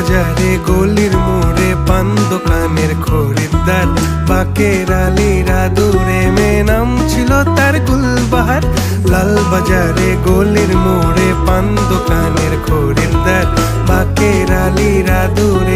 বাজারে গলির মোড়ে পান দোকানের খরিদ্দার, বাকের আলীরা দূরে মেয়ে নাম ছিল তার গুলবাহার। লাল বাজারে গলির মোড়ে পান দোকানের খরিদ্দার, বাকের আলীরা দূরে